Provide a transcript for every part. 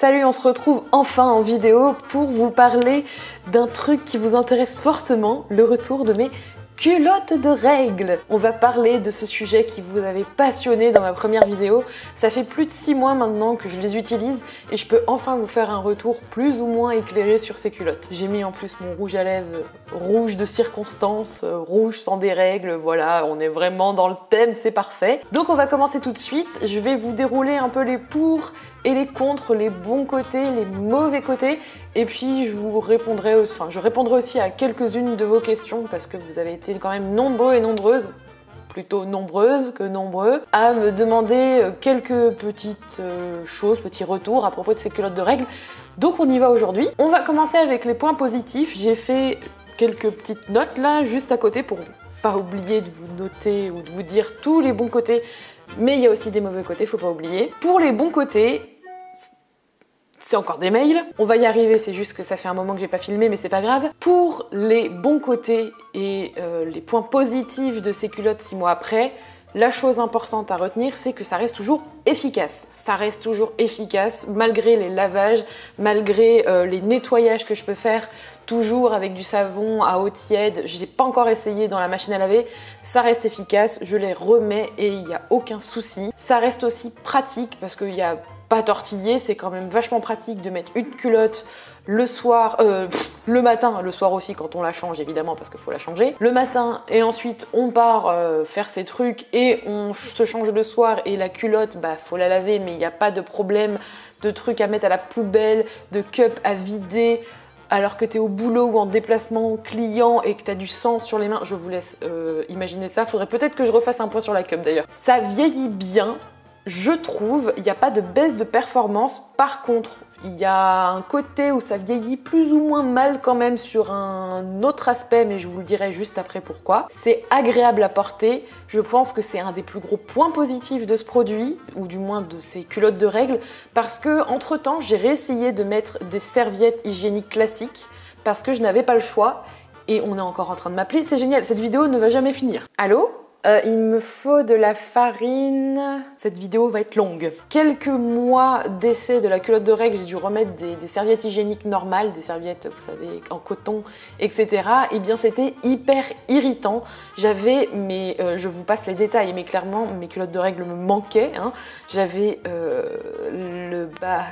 Salut, on se retrouve enfin en vidéo pour vous parler d'un truc qui vous intéresse fortement, le retour de mes culottes de règles. On va parler de ce sujet qui vous avait passionné dans ma première vidéo. Ça fait plus de 6 mois maintenant que je les utilise et je peux enfin vous faire un retour plus ou moins éclairé sur ces culottes. J'ai mis en plus mon rouge à lèvres rouge de circonstance, rouge sans des règles, voilà, on est vraiment dans le thème, c'est parfait. Donc on va commencer tout de suite, je vais vous dérouler un peu les pour et les contre, les bons côtés, les mauvais côtés, et puis je répondrai aussi à quelques-unes de vos questions parce que vous avez été quand même nombreux et nombreuses, plutôt nombreuses que nombreux, à me demander quelques petites choses, petits retours à propos de ces culottes de règles. Donc on y va aujourd'hui. On va commencer avec les points positifs. J'ai fait quelques petites notes là, juste à côté pour pas oublier de vous noter ou de vous dire tous les bons côtés, mais il y a aussi des mauvais côtés, faut pas oublier. Pour les bons côtés, c'est encore des mails. On va y arriver, c'est juste que ça fait un moment que j'ai pas filmé, mais c'est pas grave. Pour les bons côtés et les points positifs de ces culottes 6 mois après, la chose importante à retenir, c'est que ça reste toujours efficace. Ça reste toujours efficace, malgré les lavages, malgré les nettoyages que je peux faire, toujours avec du savon à eau tiède. Je n'ai pas encore essayé dans la machine à laver. Ça reste efficace, je les remets et il n'y a aucun souci. Ça reste aussi pratique parce qu'il n'y a pas tortillé, c'est quand même vachement pratique de mettre une culotte le soir, le matin, le soir aussi quand on la change évidemment parce qu'il faut la changer, le matin et ensuite on part faire ses trucs et on se change le soir et la culotte, bah faut la laver mais il n'y a pas de problème de trucs à mettre à la poubelle, de cup à vider alors que tu es au boulot ou en déplacement client et que tu as du sang sur les mains. Je vous laisse imaginer ça, faudrait peut-être que je refasse un point sur la cup d'ailleurs. Ça vieillit bien. Je trouve, il n'y a pas de baisse de performance. Par contre, il y a un côté où ça vieillit plus ou moins mal quand même sur un autre aspect, mais je vous le dirai juste après pourquoi. C'est agréable à porter. Je pense que c'est un des plus gros points positifs de ce produit, ou du moins de ces culottes de règles, parce que entre temps, j'ai réessayé de mettre des serviettes hygiéniques classiques parce que je n'avais pas le choix. Et on est encore en train de m'appeler. C'est génial, cette vidéo ne va jamais finir. Allô ? Il me faut de la farine. Cette vidéo va être longue. Quelques mois d'essai de la culotte de règles, j'ai dû remettre des serviettes hygiéniques normales, des serviettes, vous savez, en coton, etc. Et bien, c'était hyper irritant. J'avais, je vous passe les détails, mais clairement, mes culottes de règles me manquaient. Hein. J'avais le bas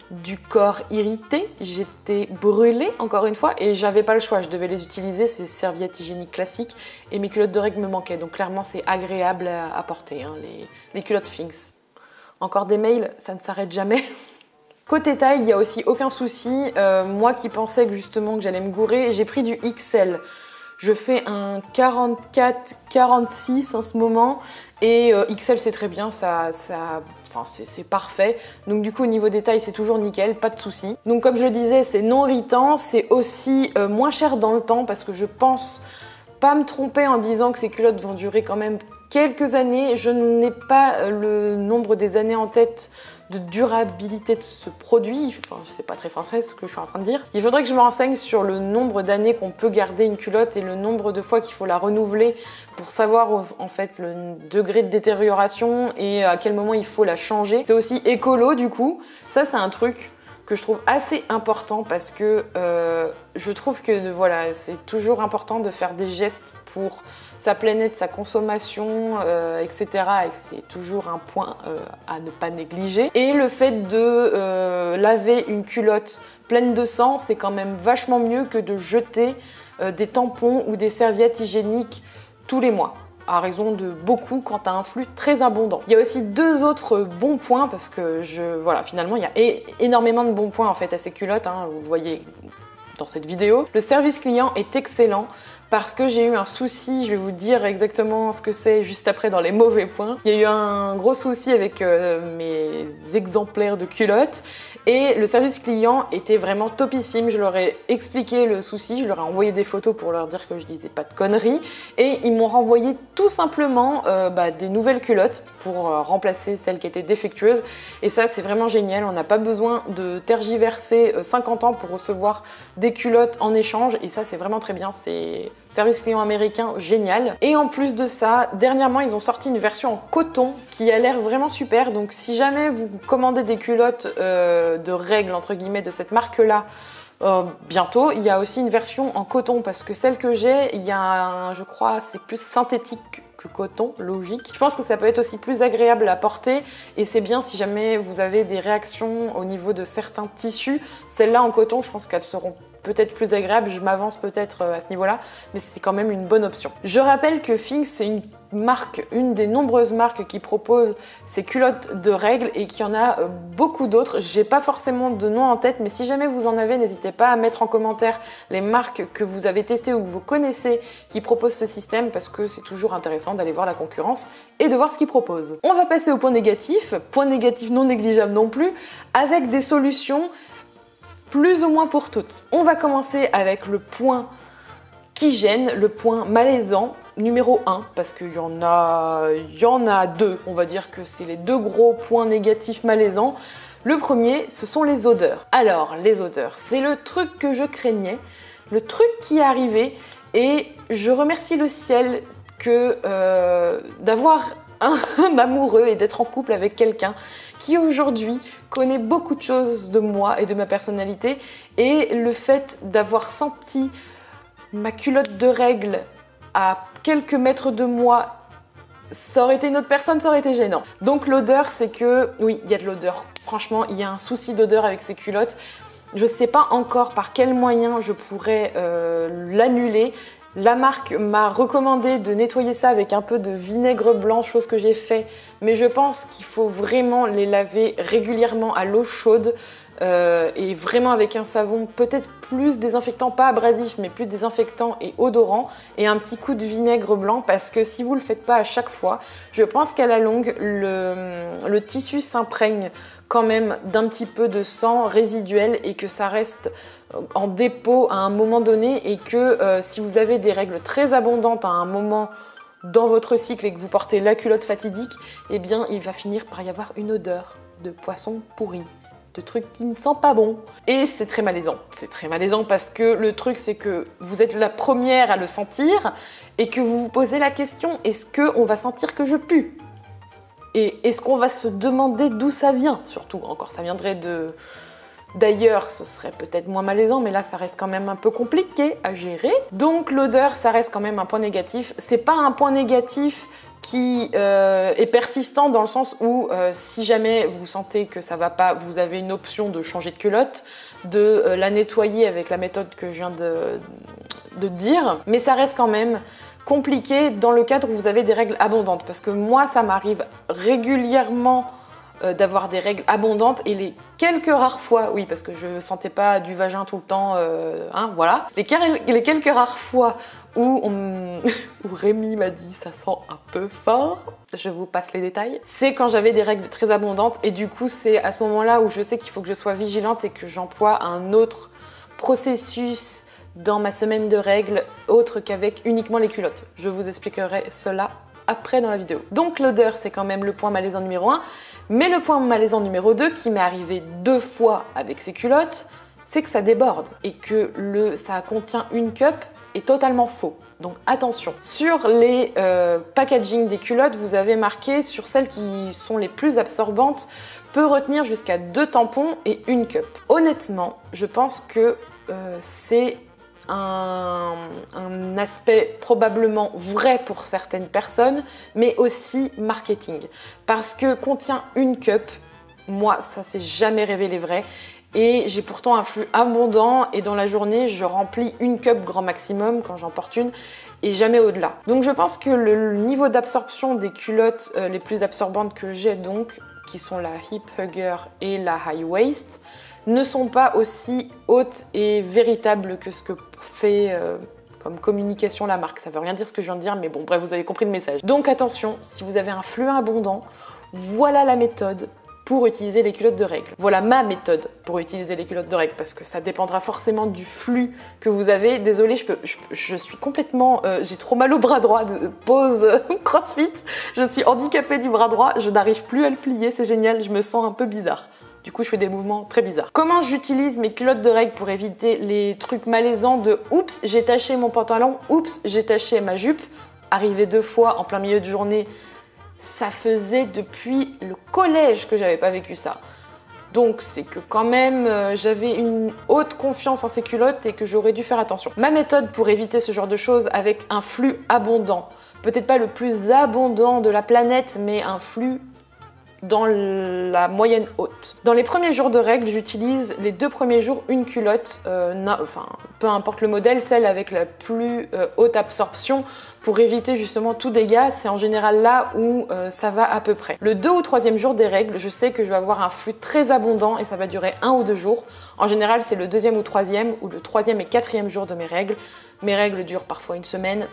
du corps irrité, j'étais brûlée encore une fois et j'avais pas le choix, je devais les utiliser, ces serviettes hygiéniques classiques et mes culottes de règles me manquaient, donc clairement c'est agréable à porter, hein, les culottes Finks. Encore des mails, ça ne s'arrête jamais. Côté taille, il n'y a aussi aucun souci, moi qui pensais que justement que j'allais me gourer, j'ai pris du XL. Je fais un 44-46 en ce moment et XL c'est très bien, c'est parfait. Donc du coup au niveau des tailles c'est toujours nickel, pas de souci. Donc comme je le disais, c'est non irritant, c'est aussi moins cher dans le temps parce que je pense pas me tromper en disant que ces culottes vont durer quand même quelques années. Je n'ai pas le nombre des années en tête de durabilité de ce produit, enfin c'est pas très français ce que je suis en train de dire. Il faudrait que je me renseigne sur le nombre d'années qu'on peut garder une culotte et le nombre de fois qu'il faut la renouveler pour savoir en fait le degré de détérioration et à quel moment il faut la changer. C'est aussi écolo du coup, ça c'est un truc que je trouve assez important parce que je trouve que voilà, c'est toujours important de faire des gestes pour sa planète, sa consommation, etc. Et c'est toujours un point à ne pas négliger. Et le fait de laver une culotte pleine de sang, c'est quand même vachement mieux que de jeter des tampons ou des serviettes hygiéniques tous les mois, à raison de beaucoup quand tu as un flux très abondant. Il y a aussi 2 autres bons points parce que voilà, finalement il y a énormément de bons points en fait à ces culottes, hein, vous le voyez dans cette vidéo. Le service client est excellent parce que j'ai eu un souci, je vais vous dire exactement ce que c'est juste après dans les mauvais points. Il y a eu un gros souci avec mes exemplaires de culottes et le service client était vraiment topissime. Je leur ai expliqué le souci, je leur ai envoyé des photos pour leur dire que je disais pas de conneries et ils m'ont renvoyé tout simplement des nouvelles culottes pour remplacer celles qui étaient défectueuses et ça c'est vraiment génial. On n'a pas besoin de tergiverser 50 ans pour recevoir des culottes en échange et ça c'est vraiment très bien, c'est service client américain génial. Et en plus de ça, dernièrement ils ont sorti une version en coton qui a l'air vraiment super. Donc si jamais vous commandez des culottes de règles entre guillemets de cette marque là, bientôt, il y a aussi une version en coton parce que celle que j'ai, il y a je crois, c'est plus synthétique que coton, logique. Je pense que ça peut être aussi plus agréable à porter et c'est bien si jamais vous avez des réactions au niveau de certains tissus. Celles-là en coton, je pense qu'elles seront peut-être plus agréables, je m'avance peut-être à ce niveau-là, mais c'est quand même une bonne option. Je rappelle que Thinx, c'est une marque, une des nombreuses marques qui propose ces culottes de règles et qu'il y en a beaucoup d'autres. J'ai pas forcément de nom en tête, mais si jamais vous en avez, n'hésitez pas à mettre en commentaire les marques que vous avez testées ou que vous connaissez qui proposent ce système parce que c'est toujours intéressant d'aller voir la concurrence et de voir ce qu'ils proposent. On va passer au point négatif non négligeable non plus, avec des solutions plus ou moins pour toutes. On va commencer avec le point qui gêne, le point malaisant, numéro 1, parce qu'il y en a deux, on va dire que c'est les deux gros points négatifs malaisants. Le premier, ce sont les odeurs. Alors, les odeurs, c'est le truc que je craignais, le truc qui est arrivé, et je remercie le ciel que d'avoir un amoureux et d'être en couple avec quelqu'un qui aujourd'hui connaît beaucoup de choses de moi et de ma personnalité, et le fait d'avoir senti ma culotte de règles à quelques mètres de moi, ça aurait été une autre personne, ça aurait été gênant. Donc l'odeur, c'est que oui, il y a de l'odeur. Franchement, il y a un souci d'odeur avec ces culottes. Je ne sais pas encore par quel moyen je pourrais l'annuler. La marque m'a recommandé de nettoyer ça avec un peu de vinaigre blanc, chose que j'ai fait, mais je pense qu'il faut vraiment les laver régulièrement à l'eau chaude et vraiment avec un savon peut-être plus désinfectant, pas abrasif, mais plus désinfectant et odorant, et un petit coup de vinaigre blanc, parce que si vous ne le faites pas à chaque fois, je pense qu'à la longue, le tissu s'imprègne quand même d'un petit peu de sang résiduel et que ça reste en dépôt à un moment donné, et que si vous avez des règles très abondantes à un moment dans votre cycle et que vous portez la culotte fatidique, eh bien il va finir par y avoir une odeur de poisson pourri, de trucs qui ne sentent pas bon. Et c'est très malaisant. C'est très malaisant parce que le truc, c'est que vous êtes la première à le sentir et que vous vous posez la question, est-ce qu'on va sentir que je pue? Et est-ce qu'on va se demander d'où ça vient? Surtout, encore, ça viendrait d'ailleurs, ce serait peut-être moins malaisant, mais là, ça reste quand même un peu compliqué à gérer. Donc, l'odeur, ça reste quand même un point négatif. C'est pas un point négatif qui est persistant dans le sens où si jamais vous sentez que ça va pas, vous avez une option de changer de culotte, de la nettoyer avec la méthode que je viens de dire, mais ça reste quand même compliqué dans le cadre où vous avez des règles abondantes, parce que moi ça m'arrive régulièrement d'avoir des règles abondantes, et les quelques rares fois, oui, parce que je sentais pas du vagin tout le temps, hein, voilà, les quelques rares fois où Rémi m'a dit ça sent un peu fort, je vous passe les détails, c'est quand j'avais des règles très abondantes, et du coup c'est à ce moment-là où je sais qu'il faut que je sois vigilante et que j'emploie un autre processus dans ma semaine de règles autre qu'avec uniquement les culottes. Je vous expliquerai cela après dans la vidéo. Donc l'odeur, c'est quand même le point malaisant numéro 1, mais le point malaisant numéro 2 qui m'est arrivé 2 fois avec ces culottes, c'est que ça déborde et que ça contient une cup est totalement faux. Donc attention. Sur les packaging des culottes, vous avez marqué sur celles qui sont les plus absorbantes, peut retenir jusqu'à 2 tampons et une cup. Honnêtement, je pense que c'est un aspect probablement vrai pour certaines personnes, mais aussi marketing. Parce que contient une cup, moi ça s'est jamais révélé vrai. Et j'ai pourtant un flux abondant, et dans la journée je remplis une cup grand maximum quand j'en porte une, et jamais au-delà. Donc je pense que le niveau d'absorption des culottes les plus absorbantes que j'ai, donc qui sont la Hip Hugger et la High Waist, ne sont pas aussi hautes et véritables que ce que fait comme communication la marque. Ça veut rien dire ce que je viens de dire, mais bon, bref, vous avez compris le message. Donc attention, si vous avez un flux abondant, voilà la méthode pour utiliser les culottes de règles. Voilà ma méthode pour utiliser les culottes de règles, parce que ça dépendra forcément du flux que vous avez. Désolée, je suis complètement... j'ai trop mal au bras droit, pause crossfit. Je suis handicapée du bras droit, je n'arrive plus à le plier, c'est génial, je me sens un peu bizarre. Du coup, je fais des mouvements très bizarres. Comment j'utilise mes culottes de règles pour éviter les trucs malaisants de « oups, j'ai taché mon pantalon, oups, j'ai taché ma jupe ». Arrivé 2 fois en plein milieu de journée, ça faisait depuis le collège que j'avais pas vécu ça. Donc c'est que quand même j'avais une haute confiance en ces culottes et que j'aurais dû faire attention. Ma méthode pour éviter ce genre de choses avec un flux abondant, peut-être pas le plus abondant de la planète, mais un flux dans la moyenne haute. Dans les premiers jours de règles, j'utilise les 2 premiers jours une culotte, peu importe le modèle, celle avec la plus haute absorption pour éviter justement tout dégât. C'est en général là où ça va à peu près. Le 2 ou 3e jour des règles, je sais que je vais avoir un flux très abondant et ça va durer 1 ou 2 jours. En général, c'est le 2e ou 3e ou le 3e et 4e jour de mes règles. Mes règles durent parfois une semaine.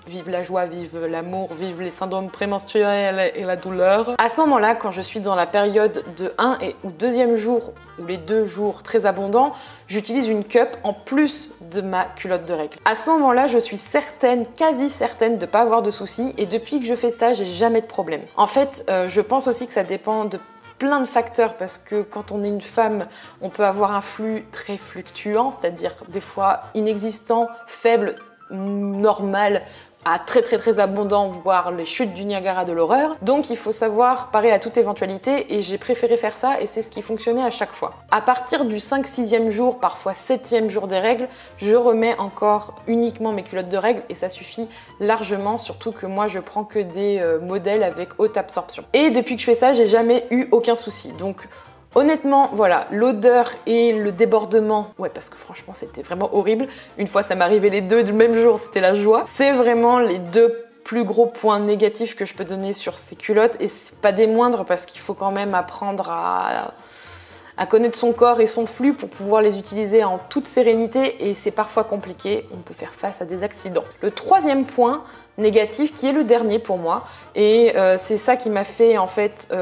Vive la joie, vive l'amour, vive les syndromes prémenstruels et la douleur. À ce moment-là, quand je suis dans la période de 1 ou 2e jour, ou les 2 jours très abondants, j'utilise une cup en plus de ma culotte de règles. À ce moment-là, je suis certaine, quasi certaine de ne pas avoir de soucis et depuis que je fais ça, j'ai jamais de problème. En fait, je pense aussi que ça dépend de plein de facteurs parce que quand on est une femme, on peut avoir un flux très fluctuant, c'est-à-dire des fois inexistant, faible, normal, à très abondant, voire les chutes du Niagara de l'horreur. Donc il faut savoir parer à toute éventualité et j'ai préféré faire ça et c'est ce qui fonctionnait à chaque fois. À partir du 5-6e jour, parfois 7e jour des règles, je remets encore uniquement mes culottes de règles et ça suffit largement, surtout que moi je prends que des modèles avec haute absorption. Et depuis que je fais ça, j'ai jamais eu aucun souci. Donc honnêtement, voilà, l'odeur et le débordement, ouais, parce que franchement, c'était vraiment horrible. Une fois, ça m'arrivait les 2 du même jour, c'était la joie. C'est vraiment les 2 plus gros points négatifs que je peux donner sur ces culottes et c'est pas des moindres parce qu'il faut quand même apprendre à connaître son corps et son flux pour pouvoir les utiliser en toute sérénité et c'est parfois compliqué, on peut faire face à des accidents. Le 3e point négatif qui est le dernier pour moi et c'est ça qui m'a fait en fait,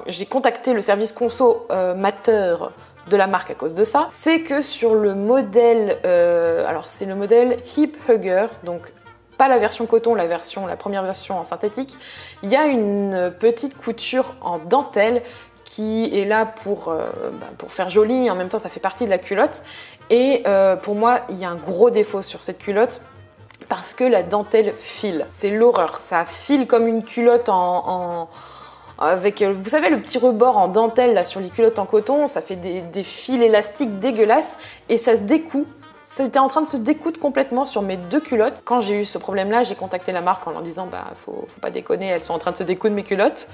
j'ai contacté le service consommateur de la marque à cause de ça, c'est que sur le modèle, alors c'est le modèle Hip Hugger, donc pas la version coton, la première version en synthétique, il y a une petite couture en dentelle qui est là pour faire joli, en même temps ça fait partie de la culotte et pour moi il y a un gros défaut sur cette culotte parce que la dentelle file, c'est l'horreur, ça file comme une culotte avec, vous savez, le petit rebord en dentelle là sur les culottes en coton, ça fait des fils élastiques dégueulasses et ça se découd. C'était en train de se découdre complètement sur mes 2 culottes. Quand j'ai eu ce problème-là, j'ai contacté la marque en leur disant faut pas déconner, elles sont en train de se découdre mes culottes.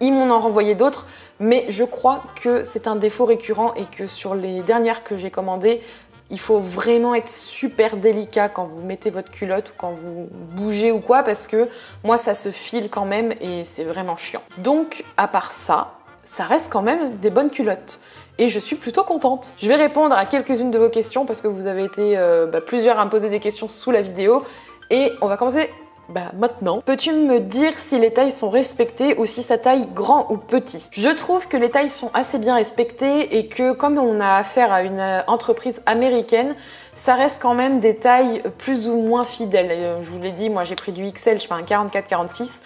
Ils m'en ont renvoyé d'autres, mais je crois que c'est un défaut récurrent et que sur les dernières que j'ai commandées, il faut vraiment être super délicat quand vous mettez votre culotte ou quand vous bougez ou quoi parce que moi ça se file quand même et c'est vraiment chiant. Donc à part ça, ça reste quand même des bonnes culottes. Et je suis plutôt contente. Je vais répondre à quelques-unes de vos questions parce que vous avez été plusieurs à me poser des questions sous la vidéo. Et on va commencer maintenant. Peux-tu me dire si les tailles sont respectées ou si ça taille grand ou petit? Je trouve que les tailles sont assez bien respectées et que comme on a affaire à une entreprise américaine, ça reste quand même des tailles plus ou moins fidèles. Et, je vous l'ai dit, moi j'ai pris du XL, je fais un 44-46.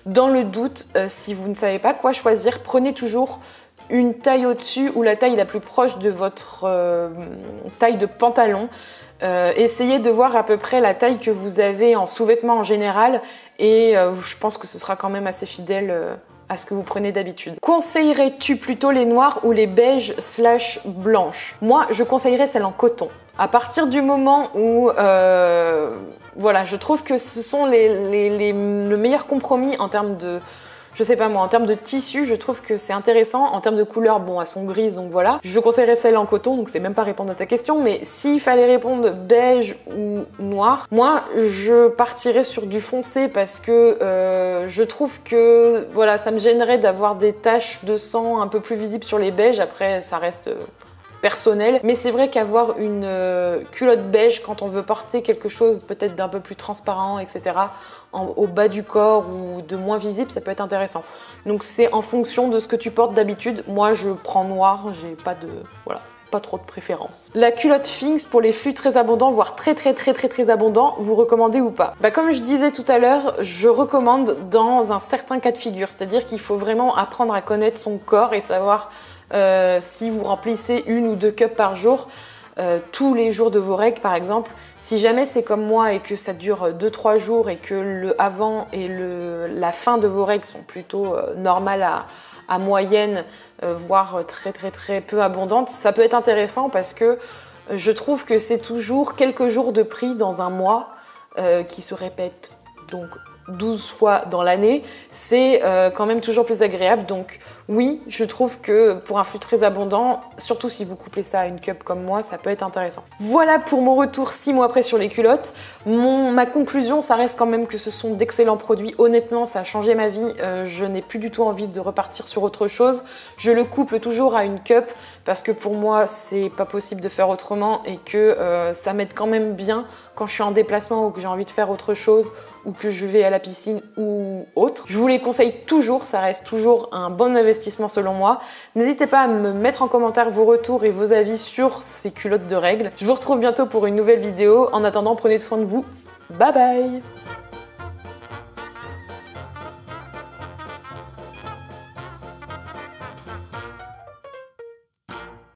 Dans le doute, si vous ne savez pas quoi choisir, prenez toujours une taille au-dessus ou la taille la plus proche de votre taille de pantalon. Essayez de voir à peu près la taille que vous avez en sous-vêtements en général et je pense que ce sera quand même assez fidèle à ce que vous prenez d'habitude. Conseillerais-tu plutôt les noirs ou les beiges / blanches? Moi, je conseillerais celles en coton. À partir du moment où voilà, je trouve que ce sont le meilleur compromis en termes de... Je sais pas moi, en termes de tissu, je trouve que c'est intéressant. En termes de couleur, bon, elles sont grises, donc voilà. Je conseillerais celle en coton, donc c'est même pas répondre à ta question. Mais s'il fallait répondre beige ou noir, moi, je partirais sur du foncé parce que je trouve que, voilà, ça me gênerait d'avoir des taches de sang un peu plus visibles sur les beiges. Après, ça reste... personnel, mais c'est vrai qu'avoir une culotte beige quand on veut porter quelque chose peut-être d'un peu plus transparent, etc., au bas du corps ou de moins visible, ça peut être intéressant. Donc c'est en fonction de ce que tu portes d'habitude. Moi je prends noir, j'ai pas de... voilà. pas trop de préférence. La culotte Things pour les flux très abondants, voire très abondants, vous recommandez ou pas? Comme je disais tout à l'heure, je recommande dans un certain cas de figure, c'est-à-dire qu'il faut vraiment apprendre à connaître son corps et savoir si vous remplissez 1 ou 2 cups par jour, tous les jours de vos règles par exemple. Si jamais c'est comme moi et que ça dure 2-3 jours et que le avant et la fin de vos règles sont plutôt normales à moyenne, voire très peu abondantes, ça peut être intéressant parce que je trouve que c'est toujours quelques jours de prix dans un mois qui se répètent donc 12 fois dans l'année, c'est quand même toujours plus agréable. Donc oui, je trouve que pour un flux très abondant, surtout si vous couplez ça à une cup comme moi, ça peut être intéressant. Voilà pour mon retour 6 mois après sur les culottes. Ma conclusion, ça reste quand même que ce sont d'excellents produits. Honnêtement, ça a changé ma vie. Je n'ai plus du tout envie de repartir sur autre chose. Je le couple toujours à une cup parce que pour moi, c'est pas possible de faire autrement et que ça m'aide quand même bien quand je suis en déplacement ou que j'ai envie de faire autre chose ou que je vais à la piscine ou autre. Je vous les conseille toujours, ça reste toujours un bon investissement selon moi. N'hésitez pas à me mettre en commentaire vos retours et vos avis sur ces culottes de règles. Je vous retrouve bientôt pour une nouvelle vidéo. En attendant, prenez soin de vous. Bye bye!